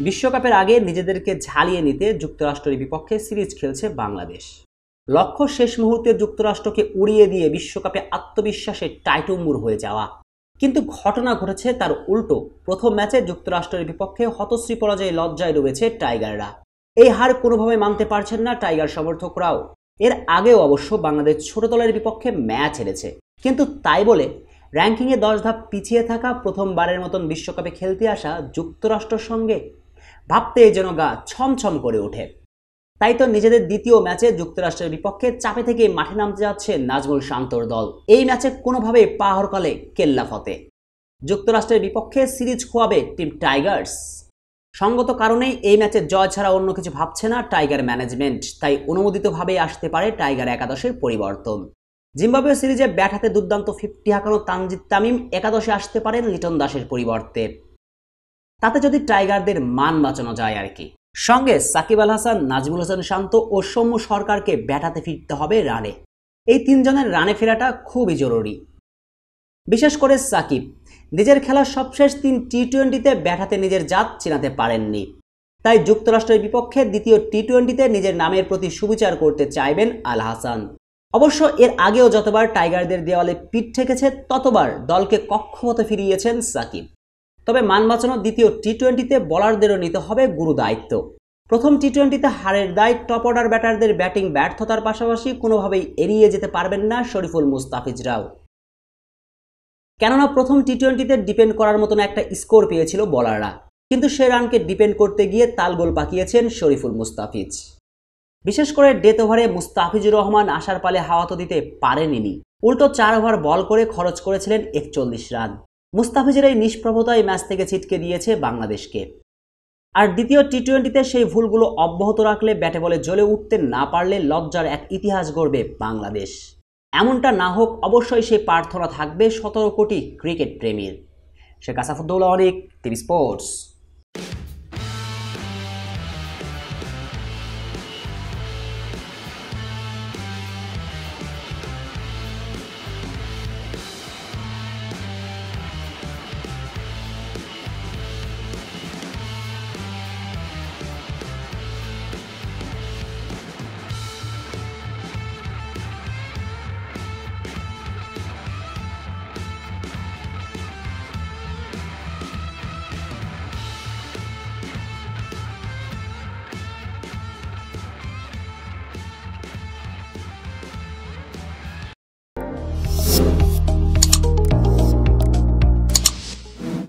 বিশ্বকাপের আগে নিজেদেরকে ঝালিয়ে নিতে যুক্তরাষ্ট্রের বিপক্ষে সিরিজ খেলছে বাংলাদেশ। লক্ষ্য শেষ মুহূর্তে যুক্তরাষ্ট্রকে উড়িয়ে দিয়ে বিশ্বকাপে আত্মবিশ্বাসে টাইটুম্বুর হয়ে যাওয়া। কিন্তু ঘটনা ঘটেছে তার উল্টো। প্রথম ম্যাচে যুক্তরাষ্ট্রের বিপক্ষে হতশ্রী পরাজয়ে লজ্জায় ডুবেছে টাইগাররা। এই হার কোনোভাবে মানতে পারছেন না টাইগার সমর্থকরাও। এর আগেও অবশ্য বাংলাদেশ ছোট দলের বিপক্ষে ম্যাচ হেরেছে, কিন্তু তাই বলে র্যাঙ্কিংয়ে 10 ধাপ পিছিয়ে থাকা প্রথমবারের মতন বিশ্বকাপে খেলতে আসা যুক্তরাষ্ট্রের সঙ্গে ভাবতেই যেন গা ছমছম করে ওঠে। তাই তো নিজেদের দ্বিতীয় ম্যাচে যুক্তরাষ্ট্রের বিপক্ষে চাপে থেকে মাঠে নামতে যাচ্ছে নাজমুল শান্তর দল। এই ম্যাচে কোনোভাবেই পা হরকালে কেল্লা ফতে। যুক্তরাষ্ট্রের বিপক্ষে সিরিজ খোয়াবে টিম টাইগার্স। সঙ্গত কারণেই এই ম্যাচে জয় ছাড়া অন্য কিছু ভাবছে না টাইগার ম্যানেজমেন্ট। তাই অনুমোদিতভাবেই আসতে পারে টাইগার একাদশের পরিবর্তন। জিম্বাবুয়ে সিরিজে ব্যাট হাতে দুর্দান্ত 50 হাঁকানো তানজিদ তামিম একাদশে আসতে পারেন লিটন দাসের পরিবর্তে। তাতে যদি টাইগারদের মান বাঁচানো যায় আর কি। সঙ্গে সাকিব আল হাসান, নাজমুল হাসান শান্ত ও সৌম্য সরকারকে ব্যাট হাতে ফিরতে হবে রানে। এই তিনজনের রানে ফেরাটা খুবই জরুরি। বিশেষ করে সাকিব নিজের খেলার সবশেষ 3 টি-20তে ব্যাট হাতে নিজের জাত চিনাতে পারেননি। তাই যুক্তরাষ্ট্রের বিপক্ষে দ্বিতীয় টি-20তে নিজের নামের প্রতি সুবিচার করতে চাইবেন আল হাসান। অবশ্য এর আগেও যতবার টাইগারদের দেওয়ালে পিঠ ঠেকেছে ততবার দলকে কক্ষপথে ফিরিয়েছেন সাকিব। তবে মান বাঁচানোর দ্বিতীয় টি-20তে বোলারদেরও নিতে হবে গুরু দায়িত্ব। প্রথম টি-20তে হারের দায় টপ অর্ডার ব্যাটারদের ব্যাটিং ব্যর্থতার পাশাপাশি কোনোভাবেই এড়িয়ে যেতে পারবেন না শরীফুল মুস্তাফিজরাও। কেননা প্রথম টি-20তে ডিপেন্ড করার মতন একটা স্কোর পেয়েছিল বোলাররা, কিন্তু সে রানকে ডিপেন্ড করতে গিয়ে তালগোল পাকিয়েছেন শরীফুল মুস্তাফিজ। বিশেষ করে ডেথ ওভারে মুস্তাফিজুর রহমান আসার পালে হাওয়া তো দিতে পারেননি। উল্টো 4 ওভার বল করে খরচ করেছিলেন 41 রান। মুস্তাফিজের এই নিষ্প্রভতাই ম্যাচ থেকে ছিটকে দিয়েছে বাংলাদেশকে। আর দ্বিতীয় টি-20তে সেই ভুলগুলো অব্যাহত রাখলে ব্যাটে বলে জ্বলে উঠতে না পারলে লজ্জার এক ইতিহাস গড়বে বাংলাদেশ। এমনটা না হোক অবশ্যই সেই প্রার্থনা থাকবে 17 কোটি ক্রিকেট প্রেমীর। শেখ আসাফুদ্দৌলা অনিক, টিভি স্পোর্টস।